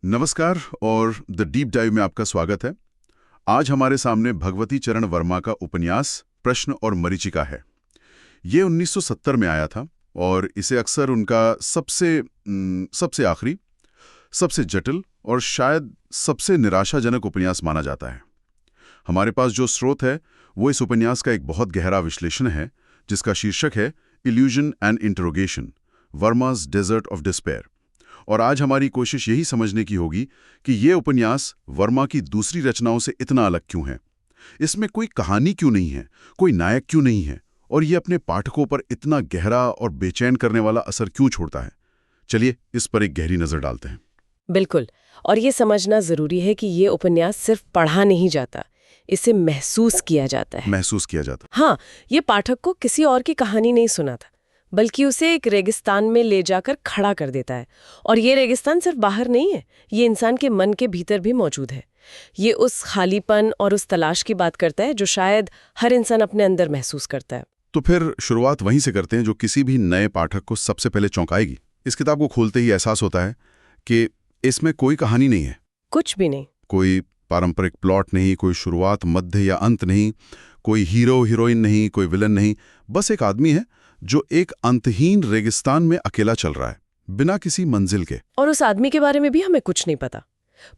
नमस्कार और the deep dive में आपका स्वागत है। आज हमारे सामने भगवती चरण वर्मा का उपन्यास प्रश्न और मरीचिका है। ये 1970 में आया था और इसे अक्सर उनका सबसे आखिरी, सबसे जटिल और शायद सबसे निराशाजनक उपन्यास माना जाता है। हमारे पास जो स्रोत है वो इस उपन्यास का एक बहुत गहरा विश्लेषण है जिसका शीर्षक है illusion and interrogation, Verma's desert of despair. और आज हमारी कोशिश यही समझने की होगी कि ये उपन्यास वर्मा की दूसरी रचनाओं से इतना अलग क्यों है। इसमें कोई कहानी क्यों नहीं है, कोई नायक क्यों नहीं है, और ये अपने पाठकों पर इतना गहरा और बेचैन करने वाला असर क्यों छोड़ता है। चलिए इस पर एक गहरी नजर डालते हैं। बिल्कुल। और ये समझना जरूरी है कि ये उपन्यास सिर्फ पढ़ा नहीं जाता, इसे महसूस किया जाता है। महसूस किया जाता। हाँ, ये पाठक को किसी और की कहानी नहीं सुनाता, बल्कि उसे एक रेगिस्तान में ले जाकर खड़ा कर देता है। और ये रेगिस्तान सिर्फ बाहर नहीं है, ये इंसान के मन के भीतर भी मौजूद है। ये उस खालीपन और उस तलाश की बात करता है जो शायद हर इंसान अपने अंदर महसूस करता है। तो फिर शुरुआत वहीं से करते हैं जो किसी भी नए पाठक को सबसे पहले चौंकाएगी। इस किताब को खोलते ही एहसास होता है कि इसमें कोई कहानी नहीं है, कुछ भी नहीं। कोई पारंपरिक प्लॉट नहीं, कोई शुरुआत, मध्य या अंत नहीं, कोई हीरो हीरोइन नहीं, कोई विलन नहीं। बस एक आदमी है जो एक अंतहीन रेगिस्तान में अकेला चल रहा है, बिना किसी मंजिल के। और उस आदमी के बारे में भी हमें कुछ नहीं पता।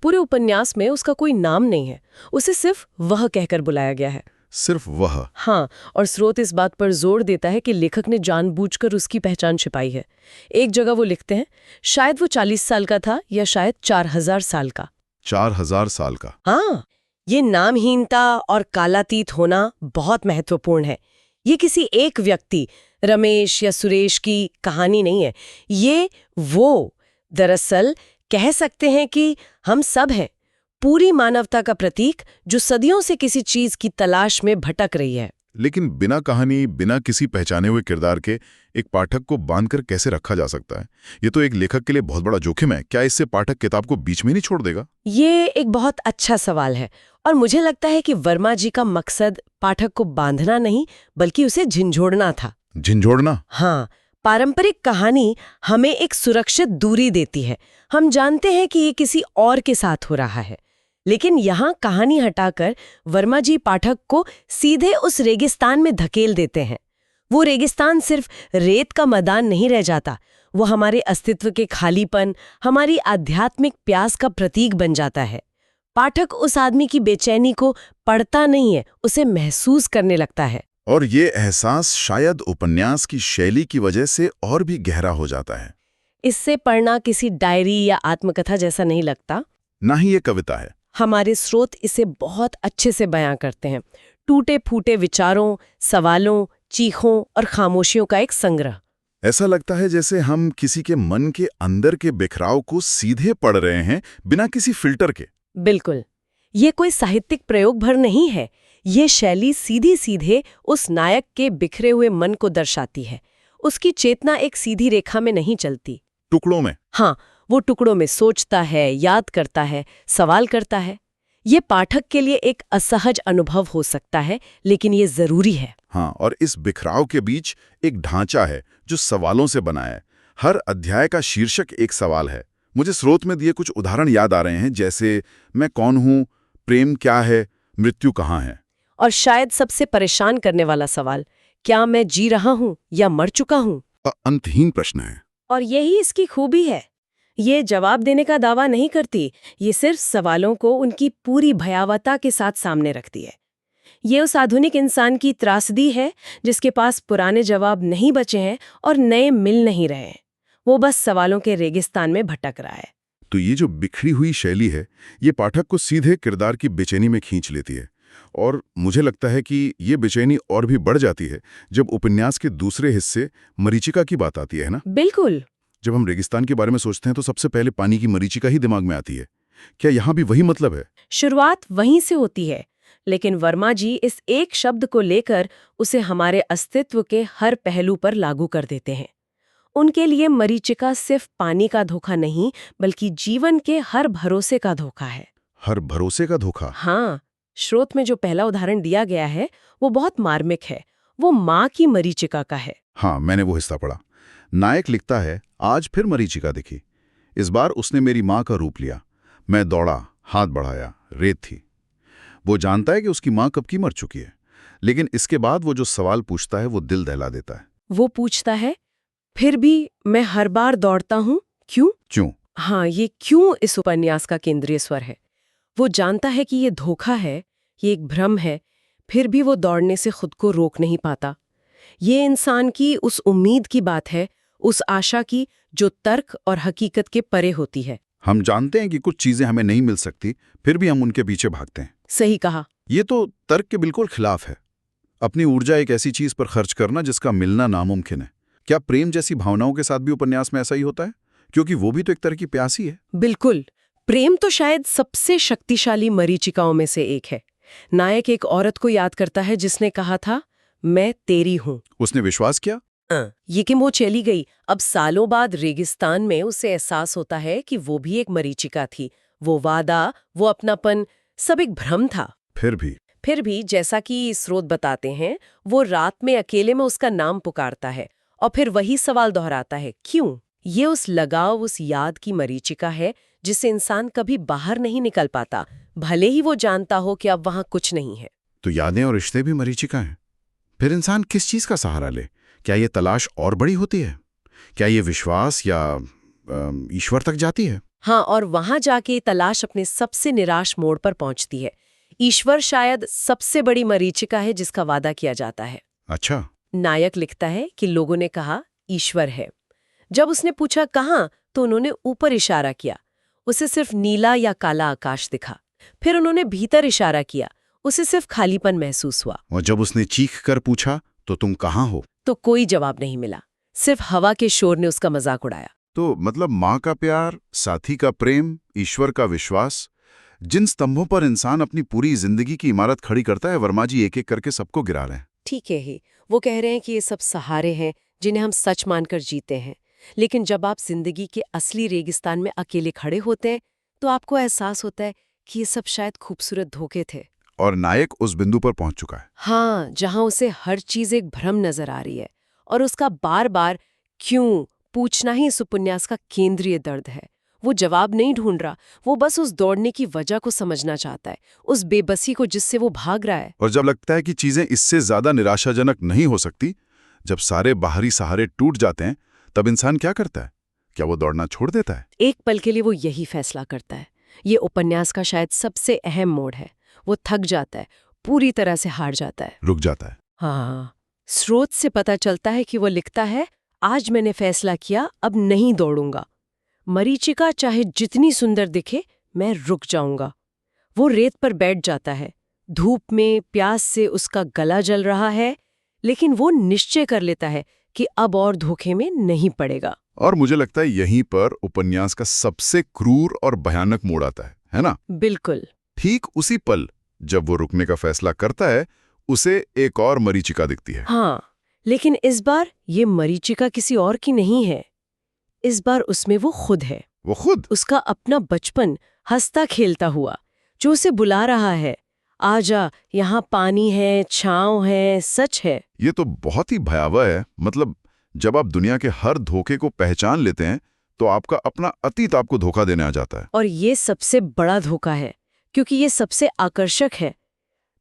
पूरे उपन्यास में उसका कोई नाम नहीं है, उसे सिर्फ वह कहकर बुलाया गया है। सिर्फ वह। हाँ, और स्रोत इस बात पर जोर देता है कि लेखक ने जानबूझकर उसकी पहचान छिपाई है। एक जगह वो लिखते हैं, शायद वो 40 साल का था या शायद 4000 साल का। 4000 साल का। हाँ, ये नामहीनता और कालातीत होना बहुत महत्वपूर्ण है। ये किसी एक व्यक्ति, रमेश या सुरेश की कहानी नहीं है। ये वो, दरअसल कह सकते हैं कि हम सब हैं, पूरी मानवता का प्रतीक जो सदियों से किसी चीज की तलाश में भटक रही है। लेकिन बिना कहानी, बिना किसी पहचाने हुए किरदार के एक पाठक को बांधकर कैसे रखा जा सकता है? ये तो एक लेखक के लिए बहुत बड़ा जोखिम है। क्या इससे पाठक किताब को बीच में नहीं छोड़ देगा? ये एक बहुत अच्छा सवाल है, और मुझे लगता है कि वर्मा जी का मकसद पाठक को बांधना नहीं, बल्कि उसे झिंझोड़ना था। झिंझोड़ना? हाँ, पारंपरिक कहानी हमें एक सुरक्षित दूरी देती है। हम जानते हैं कि ये किसी और के साथ हो रहा है, लेकिन यहाँ कहानी हटाकर वर्मा जी पाठक को सीधे उस रेगिस्तान में धकेल देते हैं। वो रेगिस्तान सिर्फ रेत का मैदान नहीं रह जाता, वो हमारे अस्तित्व के खालीपन, हमारी आध्यात्मिक प्यास का प्रतीक बन जाता है। पाठक उस आदमी की बेचैनी को पढ़ता नहीं है, उसे महसूस करने लगता है। और ये एहसास शायद उपन्यास की शैली की वजह से और भी गहरा हो जाता है। इससे पढ़ना किसी डायरी या आत्मकथा जैसा नहीं लगता, ना ही ये कविता है। हमारे स्रोत इसे बहुत अच्छे से बयां करते हैं। टूटे फूटे विचारों, सवालों, चीखों और खामोशियों का एक संग्रह। ऐसा लगता है जैसे हम किसी के मन के अंदर के बिखराव को सीधे पढ़ रहे हैं, बिना किसी फिल्टर के। बिल्कुल, ये कोई साहित्यिक प्रयोग भर नहीं है। ये शैली सीधी सीधे उस नायक के बिखरे हुए मन को दर्शाती है। उसकी चेतना एक सीधी रेखा में नहीं चलती, टुकड़ों में। हाँ, वो टुकड़ों में सोचता है, याद करता है, सवाल करता है। ये पाठक के लिए एक असहज अनुभव हो सकता है, लेकिन ये जरूरी है। हाँ, और इस बिखराव के बीच एक ढांचा है जो सवालों से बना है। हर अध्याय का शीर्षक एक सवाल है। मुझे स्रोत में दिए कुछ उदाहरण याद आ रहे हैं, जैसे मैं कौन हूँ, प्रेम क्या है, मृत्यु कहाँ है। और शायद सबसे परेशान करने वाला सवाल, क्या मैं जी रहा हूँ या मर चुका हूँ? अंतहीन प्रश्न है। और यही इसकी खूबी है। ये जवाब देने का दावा नहीं करती, ये सिर्फ सवालों को उनकी पूरी भयावहता के साथ सामने रखती है। ये उस आधुनिक इंसान की त्रासदी है जिसके पास पुराने जवाब नहीं बचे हैं और नए मिल नहीं रहे हैं। वो बस सवालों के रेगिस्तान में भटक रहा है। तो ये जो बिखरी हुई शैली है, ये पाठक को सीधे किरदार की बेचैनी में खींच लेती है। और मुझे लगता है कि ये बेचैनी और भी बढ़ जाती है जब उपन्यास के दूसरे हिस्से मरीचिका की बात आती है ना। बिल्कुल। जब हम रेगिस्तान के बारे में सोचते हैं तो सबसे पहले पानी की मरीचिका ही दिमाग में आती है। क्या यहाँ भी वही मतलब है? शुरुआत वहीं से होती है, लेकिन वर्मा जी इस एक शब्द को लेकर उसे हमारे अस्तित्व के हर पहलू पर लागू कर देते हैं। उनके लिए मरीचिका सिर्फ पानी का धोखा नहीं, बल्कि जीवन के हर भरोसे का धोखा है। हर भरोसे का धोखा? हाँ, स्रोत में जो पहला उदाहरण दिया गया है वो बहुत मार्मिक है। वो माँ की मरीचिका का है। हाँ, मैंने वो हिस्सा पढ़ा। नायक लिखता है, आज फिर मरीचिका दिखी। इस बार उसने मेरी माँ का रूप लिया। मैं दौड़ा, हाथ बढ़ाया, रेत थी। वो जानता है कि उसकी माँ कब की मर चुकी है, लेकिन इसके बाद वो जो सवाल पूछता है वो दिल दहला देता है। वो पूछता है, फिर भी मैं हर बार दौड़ता हूँ, क्यों? क्यों? हाँ, ये क्यों इस उपन्यास का केंद्रीय स्वर है। वो जानता है कि ये धोखा है, ये एक भ्रम है, फिर भी वो दौड़ने से खुद को रोक नहीं पाता। ये इंसान की उस उम्मीद की बात है, उस आशा की जो तर्क और हकीकत के परे होती है। हम जानते हैं कि कुछ चीजें हमें नहीं मिल सकती, फिर भी हम उनके पीछे भागते हैं। सही कहा। ये तो तर्क के बिल्कुल खिलाफ है। अपनी ऊर्जा एक ऐसी चीज पर खर्च करना जिसका मिलना नामुमकिन है। क्या प्रेम जैसी भावनाओं के साथ भी उपन्यास में ऐसा ही होता है? क्योंकि वो भी तो एक तरह की प्यासी है। बिल्कुल। प्रेम तो शायद सबसे शक्तिशाली मरीचिकाओं में से एक है। नायक एक औरत को याद करता है जिसने कहा था, मैं तेरी हूं। उसने विश्वास किया। ये कि वो चली गई। अब सालों बाद रेगिस्तान में उसे एहसास होता है कि वो भी एक मरीचिका थी। वो वादा, वो अपनापन, सब एक भ्रम था। फिर भी जैसा कि स्रोत बताते हैं, वो रात में अकेले में उसका नाम पुकारता है और फिर वही सवाल दोहराता है, क्यों? ये उस लगाव, उस याद की मरीचिका है जिससे इंसान कभी बाहर नहीं निकल पाता, भले ही वो जानता हो कि अब वहां कुछ नहीं है। तो यादें और रिश्ते भी मरीचिका हैं। फिर इंसान किस चीज का सहारा ले? क्या ये तलाश और बड़ी होती है? क्या ये विश्वास या ईश्वर तक जाती है? हाँ, और वहां जाके तलाश अपने सबसे निराश मोड़ पर पहुंचती है। ईश्वर शायद सबसे बड़ी मरीचिका है जिसका वादा किया जाता है। अच्छा। नायक लिखता है कि लोगों ने कहा ईश्वर है। जब उसने पूछा कहाँ, तो उन्होंने ऊपर इशारा किया। उसे सिर्फ नीला या काला आकाश दिखा। फिर उन्होंने भीतर इशारा किया। उसे सिर्फ खालीपन महसूस हुआ। और जब उसने चीख कर पूछा, तो तुम कहाँ हो? तो कोई जवाब नहीं मिला। सिर्फ हवा के शोर ने उसका मजाक उड़ाया। तो मतलब माँ का प्यार, साथी का प्रेम, ईश्वर का विश्वास, जिन स्तंभों पर इंसान अपनी पूरी जिंदगी की इमारत खड़ी करता है, वर्मा जी एक एक करके सबको गिरा रहे हैं। ठीक है ही, वो कह रहे हैं कि ये सब सहारे हैं जिन्हें हम सच मानकर जीते हैं। लेकिन जब आप जिंदगी के असली रेगिस्तान में अकेले खड़े होते हैं, तो आपको एहसास होता है कि ये सब शायद खूबसूरत धोखे थे। और नायक उस बिंदु पर पहुंच चुका है। हाँ, जहां उसे हर चीज एक भ्रम नजर आ रही है और उसका बार बार क्यों पूछना ही इस उपन्यास का केंद्रीय दर्द है। वो जवाब नहीं ढूंढ रहा, वो बस उस दौड़ने की वजह को समझना चाहता है, उस बेबसी को जिससे वो भाग रहा है। और जब लगता है कि चीजें इससे ज्यादा निराशाजनक नहीं हो सकती, जब सारे बाहरी सहारे टूट जाते हैं, तब इंसान क्या करता है? क्या वो दौड़ना छोड़ देता है? एक पल के लिए वो यही फैसला करता है। ये उपन्यास का शायद सबसे अहम मोड़ है। वो थक जाता है, पूरी तरह से हार जाता है, रुक जाता है। हाँ। स्रोत से पता चलता है कि वो लिखता है, आज मैंने फैसला किया, अब नहीं दौड़ूंगा। मरीचिका चाहे जितनी सुंदर दिखे, मैं रुक जाऊंगा। वो रेत पर बैठ जाता है। धूप में प्यास से उसका गला जल रहा है, लेकिन वो निश्चय कर लेता है कि अब और धोखे में नहीं पड़ेगा। और मुझे लगता है यहीं पर उपन्यास का सबसे क्रूर और भयानक मोड़ आता है ना? बिल्कुल। ठीक उसी पल जब वो रुकने का फैसला करता है, उसे एक और मरीचिका दिखती है। हाँ, लेकिन इस बार ये मरीचिका किसी और की नहीं है। इस बार उसमें वो खुद है। वो खुद? उसका अपना बचपन, हंसता खेलता हुआ, जो उसे बुला रहा है, आजा, यहाँ पानी है, छांव है, सच है। ये तो बहुत ही भयावह है। मतलब जब आप दुनिया के हर धोखे को पहचान लेते हैं, तो आपका अपना अतीत आपको धोखा देने आ जाता है। और ये सबसे बड़ा धोखा है, क्योंकि ये सबसे आकर्षक है।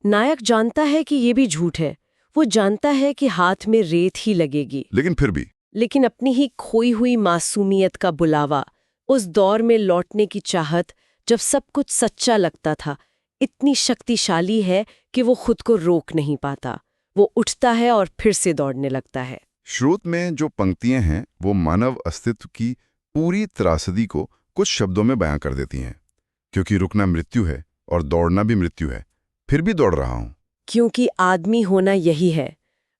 नायक जानता है कि ये भी झूठ है। वो जानता है कि हाथ में रेत ही लगेगी, लेकिन अपनी ही खोई हुई मासूमियत का बुलावा, उस दौर में लौटने की चाहत, जब सब कुछ सच्चा लगता था, इतनी शक्तिशाली है कि वो खुद को रोक नहीं पाता। वो उठता है और फिर से दौड़ने लगता है। स्रोत में जो पंक्तियां हैं, वो मानव अस्तित्व की पूरी त्रासदी को कुछ शब्दों में बयां कर देती हैं। क्योंकि रुकना मृत्यु है और दौड़ना भी मृत्यु है, फिर भी दौड़ रहा हूं। क्योंकि आदमी होना यही है,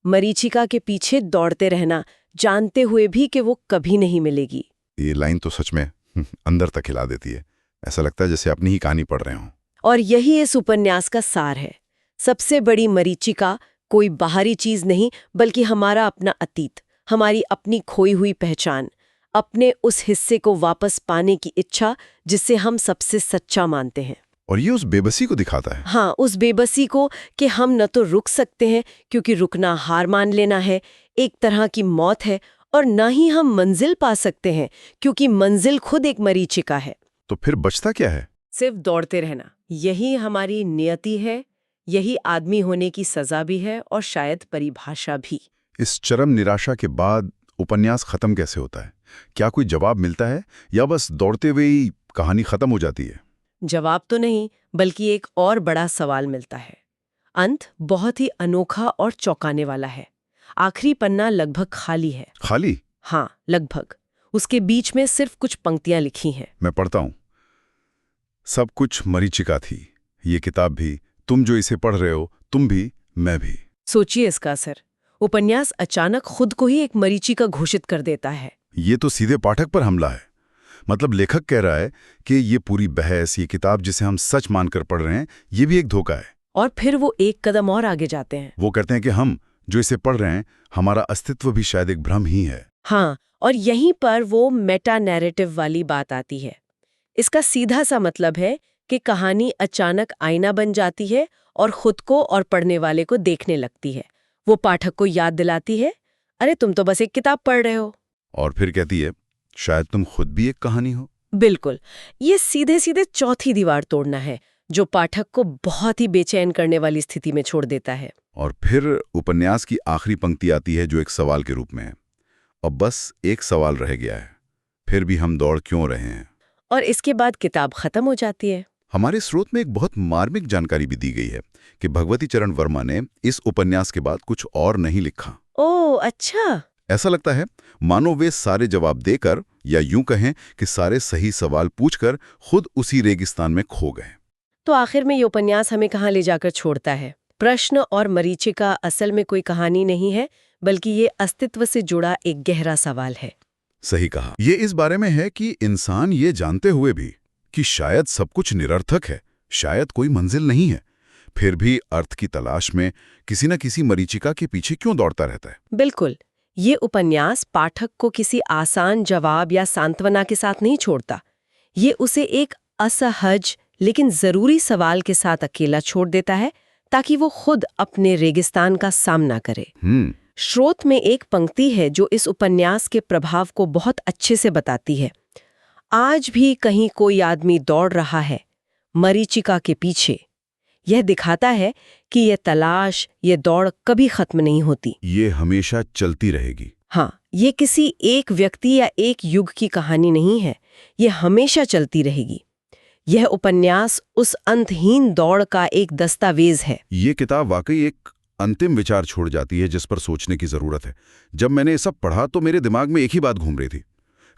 मरीचिका के पीछे दौड़ते रहना, जानते हुए भी कि वो कभी नहीं मिलेगी। ये लाइन तो सच में अंदर तक हिला देती है। ऐसा लगता है जैसे अपनी ही कहानी पढ़ रहे हों। और यही इस उपन्यास का सार है। सबसे बड़ी मरीचिका कोई बाहरी चीज नहीं, बल्कि हमारा अपना अतीत, हमारी अपनी खोई हुई पहचान, अपने उस हिस्से को वापस पाने की इच्छा जिसे हम सबसे सच्चा मानते हैं। और ये उस बेबसी को दिखाता है। हाँ, उस बेबसी को कि हम न तो रुक सकते हैं, क्योंकि रुकना हार मान लेना है, एक तरह की मौत है, और न ही हम मंजिल पा सकते हैं, क्योंकि मंजिल खुद एक मरीचिका है। तो फिर बचता क्या है? सिर्फ दौड़ते रहना, यही हमारी नियति है, यही आदमी होने की सजा भी है और शायद परिभाषा भी। इस चरम निराशा के बाद उपन्यास खत्म कैसे होता है? क्या कोई जवाब मिलता है या बस दौड़ते हुए ही कहानी खत्म हो जाती है? जवाब तो नहीं, बल्कि एक और बड़ा सवाल मिलता है। अंत बहुत ही अनोखा और चौंकाने वाला है। आखिरी पन्ना लगभग खाली है। खाली? हाँ, लगभग। उसके बीच में सिर्फ कुछ पंक्तियां लिखी हैं। मैं पढ़ता हूं। सब कुछ मरीचिका थी, ये किताब भी, तुम जो इसे पढ़ रहे हो, तुम भी, मैं भी। सोचिए इसका असर। उपन्यास अचानक खुद को ही एक मरीचिका घोषित कर देता है। ये तो सीधे पाठक पर हमला है। मतलब लेखक कह रहा है कि ये पूरी बहस, ये किताब जिसे हम सच मानकर पढ़ रहे हैं, ये भी एक धोखा है। और फिर वो एक कदम और आगे जाते हैं। वो कहते हैं कि हम जो इसे पढ़ रहे हैं, हमारा अस्तित्व भी शायद एक भ्रम ही है। हाँ, और यहीं पर वो मेटा नैरेटिव वाली बात आती है। इसका सीधा सा मतलब है कि कहानी अचानक आईना बन जाती है और खुद को और पढ़ने वाले को देखने लगती है। वो पाठक को याद दिलाती है, अरे तुम तो बस एक किताब पढ़ रहे हो। और फिर कहती है, शायद तुम खुद भी एक कहानी हो। बिल्कुल, ये सीधे सीधे चौथी दीवार तोड़ना है, जो पाठक को बहुत ही बेचैन करने वाली स्थिति में छोड़ देता है। और फिर उपन्यास की आखिरी पंक्ति आती है जो एक सवाल के रूप में है। अब बस एक सवाल रह गया है, फिर भी हम दौड़ क्यों रहे हैं? और इसके बाद किताब खत्म हो जाती है। हमारे स्रोत में एक बहुत मार्मिक जानकारी भी दी गई है कि भगवती चरण वर्मा ने इस उपन्यास के बाद कुछ और नहीं लिखा। ओह, अच्छा। ऐसा लगता है मानो वे सारे जवाब देकर, या यूं कहें कि सारे सही सवाल पूछकर खुद उसी रेगिस्तान में खो गए। तो आखिर में ये उपन्यास हमें कहाँ ले जाकर छोड़ता है? प्रश्न और मरीचिका असल में कोई कहानी नहीं है, बल्कि ये अस्तित्व से जुड़ा एक गहरा सवाल है। सही कहा। ये इस बारे में है कि इंसान ये जानते हुए भी कि शायद सब कुछ निरर्थक है, शायद कोई मंजिल नहीं है, फिर भी अर्थ की तलाश में किसी न किसी मरीचिका के पीछे क्यों दौड़ता रहता है। बिल्कुल, ये उपन्यास पाठक को किसी आसान जवाब या सांत्वना के साथ नहीं छोड़ता। ये उसे एक असहज लेकिन जरूरी सवाल के साथ अकेला छोड़ देता है, ताकि वो खुद अपने रेगिस्तान का सामना करे। स्रोत में एक पंक्ति है जो इस उपन्यास के प्रभाव को बहुत अच्छे से बताती है। आज भी कहीं कोई आदमी दौड़ रहा है मरीचिका के पीछे। यह दिखाता है कि यह तलाश, ये दौड़ कभी खत्म नहीं होती। ये हमेशा चलती रहेगी। हाँ, ये किसी एक व्यक्ति या एक युग की कहानी नहीं है, ये हमेशा चलती रहेगी। यह उपन्यास उस अंतहीन दौड़ का एक दस्तावेज है। ये किताब वाकई एक अंतिम विचार छोड़ जाती है जिस पर सोचने की जरूरत है। जब मैंने ये सब पढ़ा तो मेरे दिमाग में एक ही बात घूम रही थी।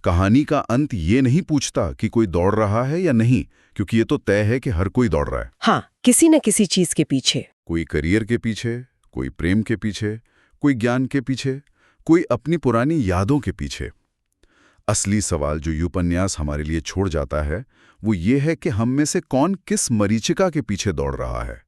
कहानी का अंत ये नहीं पूछता कि कोई दौड़ रहा है या नहीं, क्योंकि ये तो तय है कि हर कोई दौड़ रहा है। हाँ, किसी न किसी चीज के पीछे। कोई करियर के पीछे, कोई प्रेम के पीछे, कोई ज्ञान के पीछे, कोई अपनी पुरानी यादों के पीछे। असली सवाल जो ये उपन्यास हमारे लिए छोड़ जाता है वो ये है कि हम में से कौन किस मरीचिका के पीछे दौड़ रहा है।